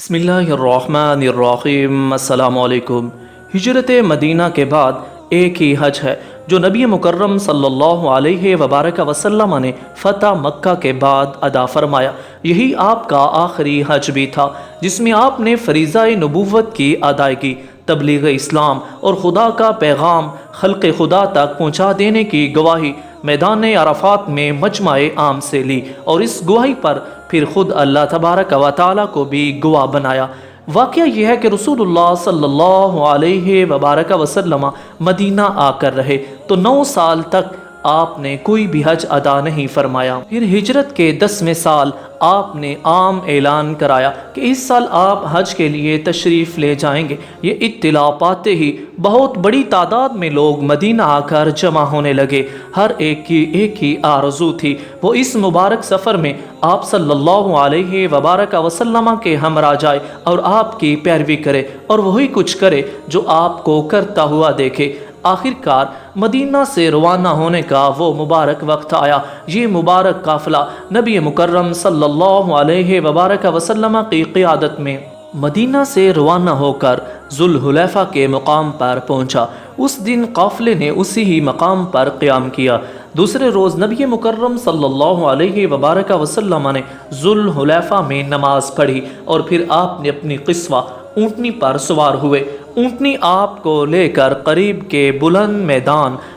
بسم اللہ الرحمن الرحیم۔ السلام علیکم۔ ہجرت مدینہ کے بعد ایک ہی حج ہے جو نبی مکرم صلی اللہ علیہ وبارک وسلم نے فتح مکہ کے بعد ادا فرمایا۔ یہی آپ کا آخری حج بھی تھا جس میں آپ نے فریضہ نبوت کی ادائیگی، تبلیغ اسلام اور خدا کا پیغام خلق خدا تک پہنچا دینے کی گواہی میدان عرفات میں مجمع عام سے لی، اور اس گواہی پر پھر خود اللہ تبارک و تعالیٰ کو بھی گواہ بنایا۔ واقعہ یہ ہے کہ رسول اللہ صلی اللہ علیہ وبارک وسلم مدینہ آ کر رہے تو 9 سال تک آپ نے کوئی بھی حج ادا نہیں فرمایا۔ پھر ہجرت کے 10ویں سال آپ نے عام اعلان کرایا کہ اس سال آپ حج کے لیے تشریف لے جائیں گے۔ یہ اطلاع پاتے ہی بہت بڑی تعداد میں لوگ مدینہ آ کر جمع ہونے لگے۔ ہر ایک کی ایک ہی آرزو تھی، وہ اس مبارک سفر میں آپ صلی اللہ علیہ وبارک وسلم کے ہمراہ جائے اور آپ کی پیروی کرے اور وہی کچھ کرے جو آپ کو کرتا ہوا دیکھے۔ آخر کار مدینہ سے روانہ ہونے کا وہ مبارک وقت آیا۔ یہ مبارک قافلہ نبی مکرم صلی اللہ علیہ وبارک وسلم کی قیادت میں مدینہ سے روانہ ہو کر ذوالحلیفہ کے مقام پر پہنچا۔ اس دن قافلے نے اسی ہی مقام پر قیام کیا۔ دوسرے روز نبی مکرم صلی اللہ علیہ وبارک وسلم نے ذوالحلیفہ میں نماز پڑھی اور پھر آپ نے اپنی قصوہ اونٹنی پر سوار ہوئے۔ اونٹنی آپ کو لے کر قریب کے بلند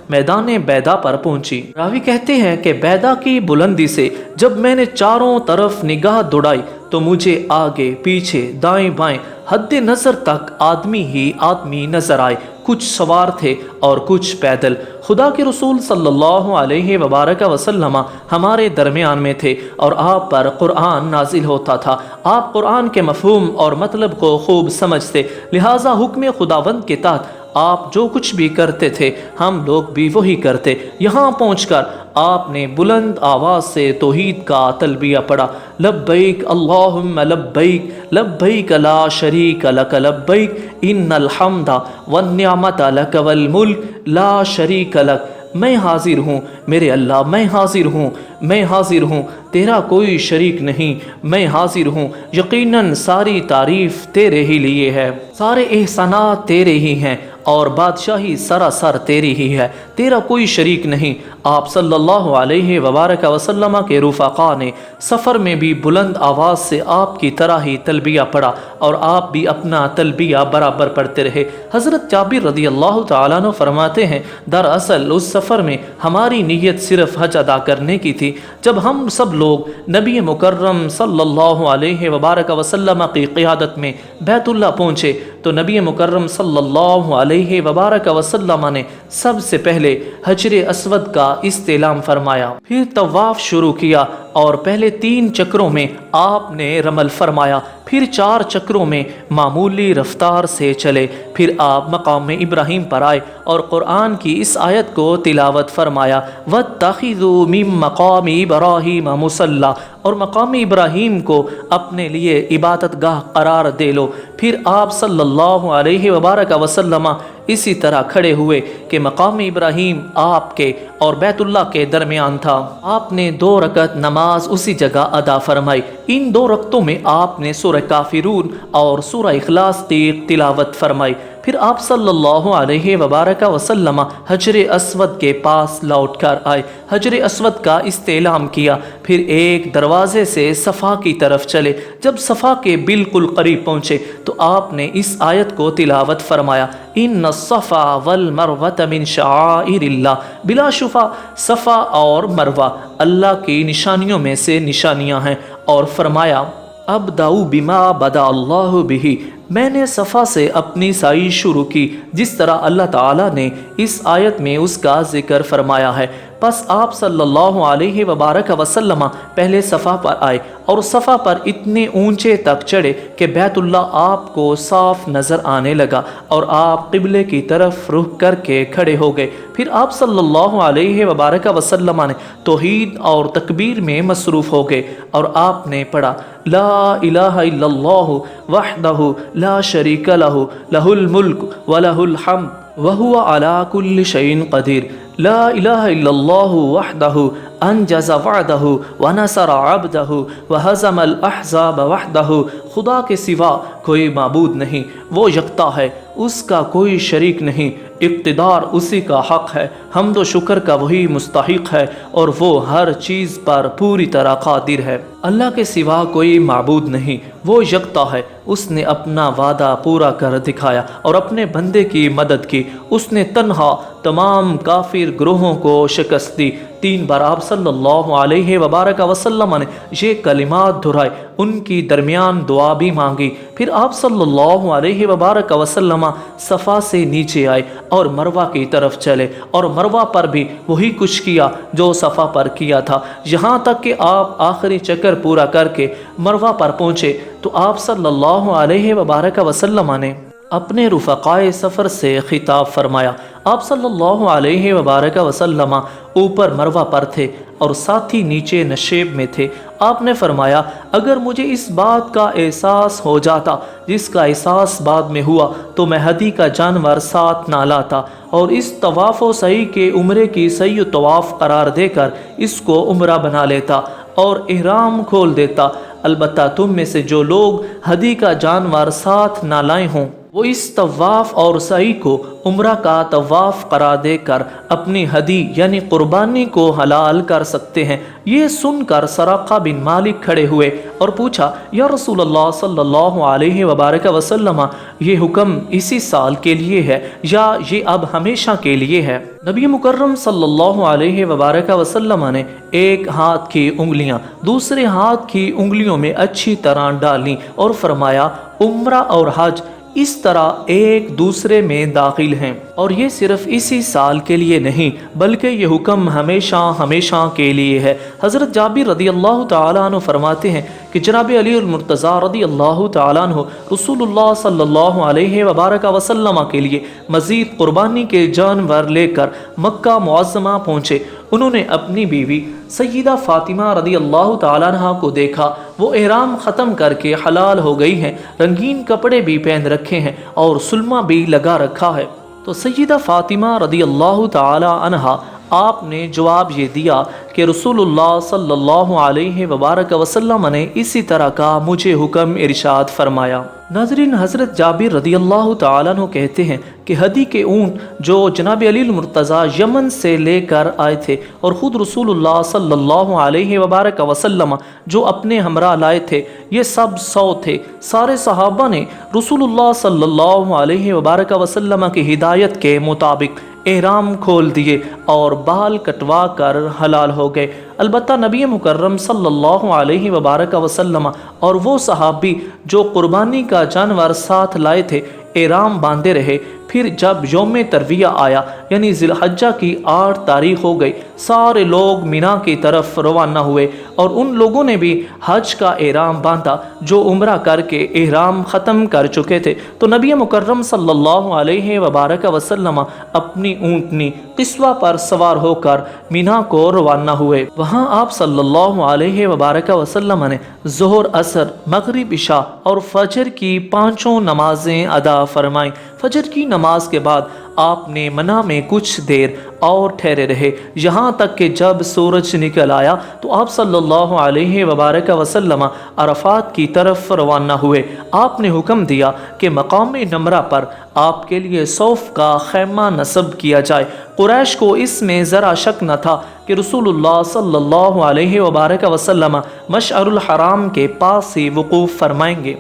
میدان بیدا پر پہنچی۔ راوی کہتے ہیں کہ بیدا کی بلندی سے جب میں نے چاروں طرف نگاہ دوڑائی تو مجھے آگے پیچھے دائیں بائیں حد نظر تک آدمی ہی آدمی نظر آئے، کچھ سوار تھے اور کچھ پیدل۔ خدا کے رسول صلی اللہ علیہ وبارک وسلم ہمارے درمیان میں تھے اور آپ پر قرآن نازل ہوتا تھا۔ آپ قرآن کے مفہوم اور مطلب کو خوب سمجھتے، لہٰذا حکم خداوند کے تحت آپ جو کچھ بھی کرتے تھے ہم لوگ بھی وہی کرتے۔ یہاں پہنچ کر آپ نے بلند آواز سے توحید کا تلبیہ پڑھا، لبیک اللہم لبیک لبیک لا شریک لک لبیک ان الحمد والنعمت لک والملک لا شریک لک۔ میں حاضر ہوں میرے اللہ، میں حاضر ہوں، میں حاضر ہوں، تیرا کوئی شریک نہیں، میں حاضر ہوں، یقیناً ساری تعریف تیرے ہی لیے ہے، سارے احسانات تیرے ہی ہیں اور بادشاہی سراسر تیری ہی ہے، تیرا کوئی شریک نہیں۔ آپ صلی اللہ علیہ وبارک وسلم کے رفقا نے سفر میں بھی بلند آواز سے آپ کی طرح ہی تلبیہ پڑھا اور آپ بھی اپنا تلبیہ برابر پڑھتے رہے۔ حضرت جابر رضی اللہ تعالیٰ عنہ فرماتے ہیں، دراصل اس سفر میں ہماری نیت صرف حج ادا کرنے کی تھی۔ جب ہم سب لوگ نبی مکرم صلی اللہ علیہ وبارک وسلم کی قیادت میں بیت اللہ پہنچے تو نبی مکرم صلی اللہ علیہ وبارک وسلم نے سب سے پہلے حجر اسود کا استعلام فرمایا، پھر طواف شروع کیا اور پہلے 3 چکروں میں آپ نے رمل فرمایا، پھر 4 چکروں میں معمولی رفتار سے چلے، پھر آپ مقام ابراہیم پر آئے اور قرآن کی اس آیت کو تلاوت فرمایا، وَاتَّخِذُوا مِن مَّقَامِ إِبْرَاهِيمَ مُصَلًّى، اور مقام ابراہیم کو اپنے لیے عبادت گاہ قرار دے لو۔ پھر آپ صلی اللہ علیہ وبارک وسلم اسی طرح کھڑے ہوئے کہ مقام ابراہیم آپ کے اور بیت اللہ کے درمیان تھا۔ آپ نے 2 رکعت نماز اسی جگہ ادا فرمائی۔ ان 2 رکعتوں میں آپ نے سورہ کافرون اور سورہ اخلاص کی تلاوت فرمائی۔ پھر آپ صلی اللہ علیہ وبارک وسلم حجر اسود کے پاس لوٹ کر آئے، حجر اسود کا استعلام کیا، پھر ایک دروازے سے صفا کی طرف چلے۔ جب صفا کے بالکل قریب پہنچے تو آپ نے اس آیت کو تلاوت فرمایا، ان الصفا والمروۃ من شعائر اللہ، بلا شبہ صفا اور مروہ اللہ کی نشانیوں میں سے نشانیاں ہیں، اور فرمایا ابدأ بما بدا اللہ بہ، میں نے صفا سے اپنی سائش شروع کی جس طرح اللہ تعالیٰ نے اس آیت میں اس کا ذکر فرمایا ہے۔ پس آپ صلی اللہ علیہ وبارک وسلم پہلے صفا پر آئے اور صفا پر اتنے اونچے تک چڑھے کہ بیت اللہ آپ کو صاف نظر آنے لگا اور آپ قبلے کی طرف رخ کر کے کھڑے ہو گئے۔ پھر آپ صلی اللہ علیہ وبارک وسلم نے توحید اور تکبیر میں مصروف ہو گئے اور آپ نے پڑھا، لا الہ الا اللہ وحدہ لا شریک لہ لہ الملک ولہ الحمد وہو علی کل شیء قدیر۔ لا الہ الا اللہ وحدہ انجز وعدہ ونصر عبدہ وہزم الاحزاب وحدہ، خدا کے سوا کوئی معبود نہیں، وہ یکتا ہے، اس کا کوئی شریک نہیں، اقتدار اسی کا حق ہے، حمد و شکر کا وہی مستحق ہے، اور وہ ہر چیز پر پوری طرح قادر ہے۔ اللہ کے سوا کوئی معبود نہیں، وہ یکتا ہے، اس نے اپنا وعدہ پورا کر دکھایا اور اپنے بندے کی مدد کی، اس نے تنہا تمام کافر گروہوں کو شکست دی۔ 3 بار آپ صلی اللہ علیہ وبارک وسلم نے یہ کلمات دہرائے، ان کی درمیان دعا بھی مانگی، پھر آپ صلی اللہ علیہ وبارک وسلم صفا سے نیچے آئے اور مروہ کی طرف چلے، اور مروہ پر بھی وہی کچھ کیا جو صفا پر کیا تھا، یہاں تک کہ آپ آخری چکر پورا کر کے مروہ پر پہنچے تو آپ صلی اللہ علیہ وبارک وسلم نے اپنے رفقائے سفر سے خطاب فرمایا۔ آپ صلی اللہ علیہ وبارک وسلم اوپر مروہ پر تھے اور ساتھی نیچے نشیب میں تھے۔ آپ نے فرمایا، اگر مجھے اس بات کا احساس ہو جاتا جس کا احساس بعد میں ہوا تو میں ہدی کا جانور ساتھ نہ لاتا، اور اس طواف و سعی کے عمرے کی سعی و طواف قرار دے کر اس کو عمرہ بنا لیتا اور احرام کھول دیتا۔ البتہ تم میں سے جو لوگ ہدی کا جانور ساتھ نہ لائے ہوں وہ اس طواف اور سعی کو عمرہ کا طواف قرار دے کر اپنی ہدی یعنی قربانی کو حلال کر سکتے ہیں۔ یہ سن کر سراقہ بن مالک کھڑے ہوئے اور پوچھا، یا رسول اللہ صلی اللہ علیہ وبارک وسلم، یہ حکم اسی سال کے لیے ہے یا یہ اب ہمیشہ کے لیے ہے؟ نبی مکرم صلی اللہ علیہ وبارک وسلم نے ایک ہاتھ کی انگلیاں دوسرے ہاتھ کی انگلیوں میں اچھی طرح ڈالیں اور فرمایا، عمرہ اور حج اس طرح ایک دوسرے میں داخل ہیں، اور یہ صرف اسی سال کے لیے نہیں بلکہ یہ حکم ہمیشہ ہمیشہ کے لیے ہے۔ حضرت جابر رضی اللہ تعالیٰ عنہ فرماتے ہیں کہ جناب علی المرتضیٰ رضی اللہ تعالیٰ عنہ رسول اللہ صلی اللہ علیہ وبارک وسلم کے لیے مزید قربانی کے جانور لے کر مکہ معظمہ پہنچے۔ انہوں نے اپنی بیوی سیدہ فاطمہ رضی اللہ تعالیٰ عنہ کو دیکھا، وہ احرام ختم کر کے حلال ہو گئی ہیں، رنگین کپڑے بھی پہن رکھے ہیں اور سلمہ بھی لگا رکھا ہے۔ تو سیدہ فاطمہ رضی اللہ تعالیٰ عنہ آپ نے جواب یہ دیا کہ رسول اللہ صلی اللہ علیہ وبارک وسلم نے اسی طرح کا مجھے حکم ارشاد فرمایا۔ ناظرین، حضرت جابر رضی اللہ تعالیٰ عنہ کہتے ہیں کہ ہدی کے اونٹ جو جناب علی المرتضیٰ یمن سے لے کر آئے تھے اور خود رسول اللہ صلی اللہ علیہ وبارک وسلم جو اپنے ہمراہ لائے تھے، یہ سب 100 تھے۔ سارے صحابہ نے رسول اللہ صلی اللہ علیہ وبارک وسلم کی ہدایت کے مطابق احرام کھول دیے اور بال کٹوا کر حلال ہو گئے۔ البتہ نبی مکرم صلی اللہ علیہ وبارک وسلم اور وہ صحابی جو قربانی کا جانور ساتھ لائے تھے احرام باندھے رہے۔ پھر جب یوم ترویہ آیا یعنی ذی الحجہ کی 8 تاریخ ہو گئی، سارے لوگ مینا کی طرف روانہ ہوئے اور ان لوگوں نے بھی حج کا احرام باندھا جو عمرہ کر کے احرام ختم کر چکے تھے۔ تو نبی مکرم صلی اللہ علیہ وبارک وسلم اپنی اونٹنی قصوہ پر سوار ہو کر مینا کو روانہ ہوئے۔ وہاں آپ صلی اللہ علیہ وبارک وسلم نے ظہر، عصر، مغرب، عشاء اور فجر کی 5 نمازیں ادا فرمائیں۔ فجر کی نماز کے بعد آپ نے منی میں کچھ دیر اور ٹھہرے رہے، یہاں تک کہ جب سورج نکل آیا تو آپ صلی اللہ علیہ وبارک وسلم عرفات کی طرف روانہ ہوئے۔ آپ نے حکم دیا کہ مقام نمرہ پر آپ کے لیے صوف کا خیمہ نصب کیا جائے۔ قریش کو اس میں ذرا شک نہ تھا کہ رسول اللہ صلی اللہ علیہ وبارک وسلم مشعر الحرام کے پاس ہی وقوف فرمائیں گے،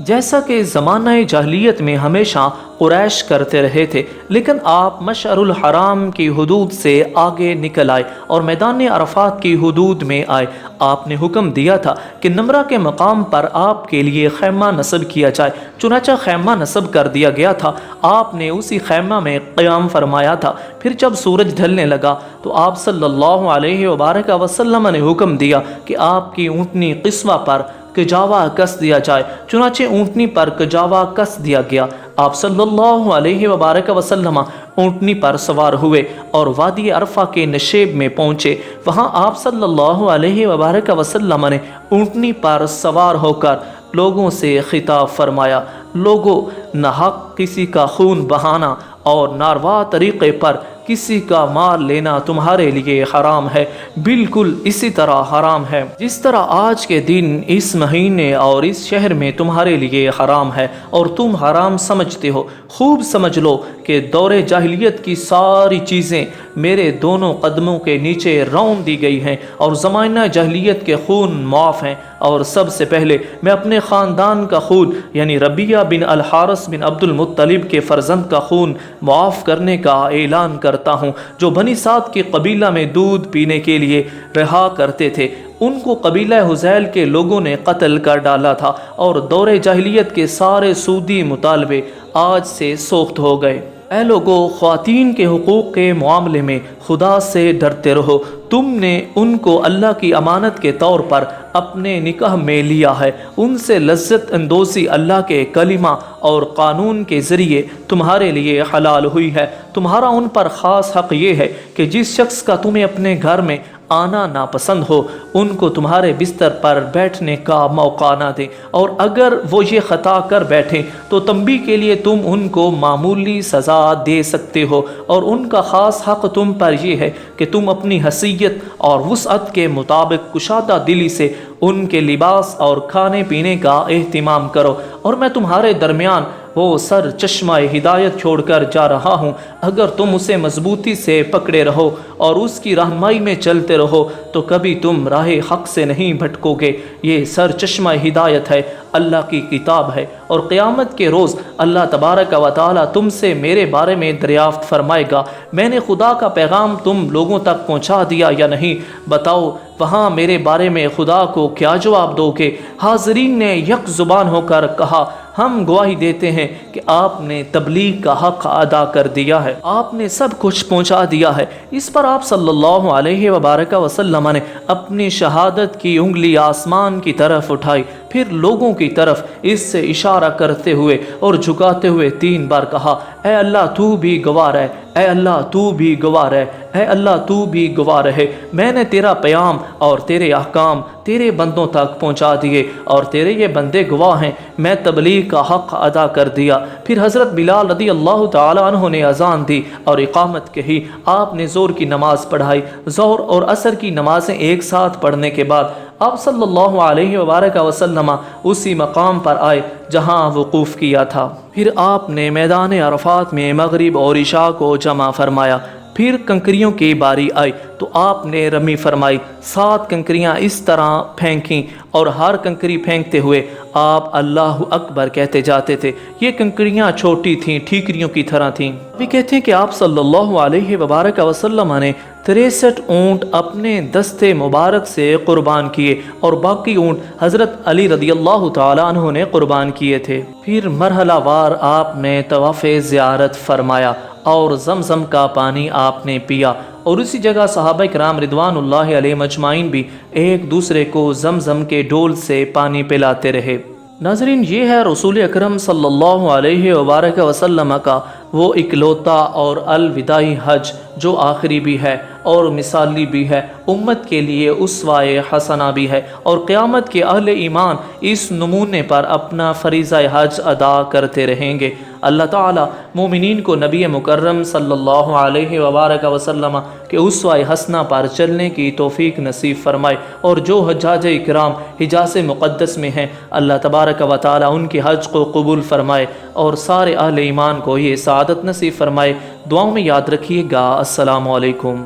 جیسا کہ زمانہ جاہلیت میں ہمیشہ قریش کرتے رہے تھے، لیکن آپ مشعر الحرام کی حدود سے آگے نکل آئے اور میدان عرفات کی حدود میں آئے۔ آپ نے حکم دیا تھا کہ نمرہ کے مقام پر آپ کے لیے خیمہ نصب کیا جائے، چنانچہ خیمہ نصب کر دیا گیا تھا۔ آپ نے اسی خیمہ میں قیام فرمایا تھا۔ پھر جب سورج ڈھلنے لگا تو آپ صلی اللہ علیہ وبارک وسلم نے حکم دیا کہ آپ کی اونٹنی قصوہ پر کجاوا کس دیا جائے، چنانچہ اونٹنی پر کجاوا کس دیا گیا۔ آپ صلی اللہ علیہ وبارک وسلم اونٹنی پر سوار ہوئے اور وادی عرفہ کے نشیب میں پہنچے۔ وہاں آپ صلی اللہ علیہ وبارک وسلم نے اونٹنی پر سوار ہو کر لوگوں سے خطاب فرمایا، لوگوں، ناحق کسی کا خون بہانا اور ناروا طریقے پر کسی کا مال لینا تمہارے لیے حرام ہے، بالکل اسی طرح حرام ہے جس طرح آج کے دن اس مہینے اور اس شہر میں تمہارے لیے حرام ہے اور تم حرام سمجھتے ہو۔ خوب سمجھ لو کہ دور جاہلیت کی ساری چیزیں میرے دونوں قدموں کے نیچے رون دی گئی ہیں اور زمانہ جاہلیت کے خون معاف ہیں، اور سب سے پہلے میں اپنے خاندان کا خون یعنی ربیہ بن الحارث بن عبد المطلب کے فرزند کا خون معاف کرنے کا اعلان کرتا ہوں، جو بنی سعد کے قبیلہ میں دودھ پینے کے لیے رہا کرتے تھے۔ ان کو قبیلہ حذیل کے لوگوں نے قتل کر ڈالا تھا اور دور جاہلیت کے سارے سودی مطالبے آج سے سوخت ہو گئے۔ اے لوگو، خواتین کے حقوق کے معاملے میں خدا سے ڈرتے رہو۔ تم نے ان کو اللہ کی امانت کے طور پر اپنے نکاح میں لیا ہے، ان سے لذت اندوزی اللہ کے کلمہ اور قانون کے ذریعے تمہارے لیے حلال ہوئی ہے۔ تمہارا ان پر خاص حق یہ ہے کہ جس شخص کا تمہیں اپنے گھر میں آنا ناپسند ہو ان کو تمہارے بستر پر بیٹھنے کا موقع نہ دیں، اور اگر وہ یہ خطا کر بیٹھیں تو تنبیہ کے لیے تم ان کو معمولی سزا دے سکتے ہو، اور ان کا خاص حق تم پر یہ ہے کہ تم اپنی حیثیت اور وسعت کے مطابق کشادہ دلی سے ان کے لباس اور کھانے پینے کا اہتمام کرو۔ اور میں تمہارے درمیان وہ سر چشمہ ہدایت چھوڑ کر جا رہا ہوں، اگر تم اسے مضبوطی سے پکڑے رہو اور اس کی رہنمائی میں چلتے رہو تو کبھی تم راہ حق سے نہیں بھٹکو گے۔ یہ سر چشمہ ہدایت ہے، اللہ کی کتاب ہے، اور قیامت کے روز اللہ تبارک و تعالی تم سے میرے بارے میں دریافت فرمائے گا، میں نے خدا کا پیغام تم لوگوں تک پہنچا دیا یا نہیں؟ بتاؤ وہاں میرے بارے میں خدا کو کیا جواب دو گے؟ حاضرین نے یک زبان ہو کر کہا، ہم گواہی دیتے ہیں کہ آپ نے تبلیغ کا حق ادا کر دیا ہے، آپ نے سب کچھ پہنچا دیا ہے۔ اس پر آپ صلی اللہ علیہ وبارک وسلم نے اپنی شہادت کی انگلی آسمان کی طرف اٹھائی، پھر لوگوں کی طرف اس سے اشارہ کرتے ہوئے اور جھکاتے ہوئے 3 بار کہا، اے اللہ تو بھی گواہ رہے، اے اللہ تو بھی گواہ رہے، اے اللہ تو بھی گواہ رہے، میں نے تیرا پیام اور تیرے احکام تیرے بندوں تک پہنچا دیے اور تیرے یہ بندے گواہ ہیں، میں تبلیغ کا حق ادا کر دیا۔ پھر حضرت بلال رضی اللہ تعالی عنہ نے اذان دی اور اقامت کہی، آپ نے زور کی نماز پڑھائی۔ ظہر اور عصر کی نمازیں ایک ساتھ پڑھنے کے بعد آپ صلی اللہ علیہ وبارک وسلم اسی مقام پر آئے جہاں وقوف کیا تھا۔ پھر آپ نے میدان عرفات میں مغرب اور عشاء کو جمع فرمایا۔ پھر کنکریوں کی باری آئی تو آپ نے رمی فرمائی، 7 کنکریاں اس طرح پھینکیں اور ہر کنکری پھینکتے ہوئے آپ اللہ اکبر کہتے جاتے تھے۔ یہ کنکریاں چھوٹی تھیں، ٹھیکریوں کی طرح تھیں۔ بھی کہتے ہیں کہ آپ صلی اللہ علیہ وبارک وسلم نے 63 اونٹ اپنے دستے مبارک سے قربان کیے اور باقی اونٹ حضرت علی رضی اللہ تعالیٰ عنہ نے قربان کیے تھے۔ پھر مرحلہ وار آپ نے طواف زیارت فرمایا اور زمزم کا پانی آپ نے پیا، اور اسی جگہ صحابہ کرام رضوان اللہ علیہ مجمعین بھی ایک دوسرے کو زمزم کے ڈول سے پانی پلاتے رہے۔ ناظرین، یہ ہے رسول اکرم صلی اللہ علیہ وبارک وسلم کا وہ اکلوتا اور الوداعی حج جو آخری بھی ہے اور مثالی بھی ہے، امت کے لیے اسوہ حسنہ بھی ہے، اور قیامت کے اہل ایمان اس نمونے پر اپنا فریضہ حج ادا کرتے رہیں گے۔ اللہ تعالیٰ مومنین کو نبی مکرم صلی اللہ علیہ وبارک وسلم کے اسوہ حسنہ پر چلنے کی توفیق نصیب فرمائے، اور جو حجاج اکرام حجاز مقدس میں ہیں اللہ تبارک و تعالیٰ ان کے حج کو قبول فرمائے اور سارے اہل ایمان کو یہ سعادت نصیب فرمائے۔ دعاؤں میں یاد رکھیے گا۔ السلام علیکم۔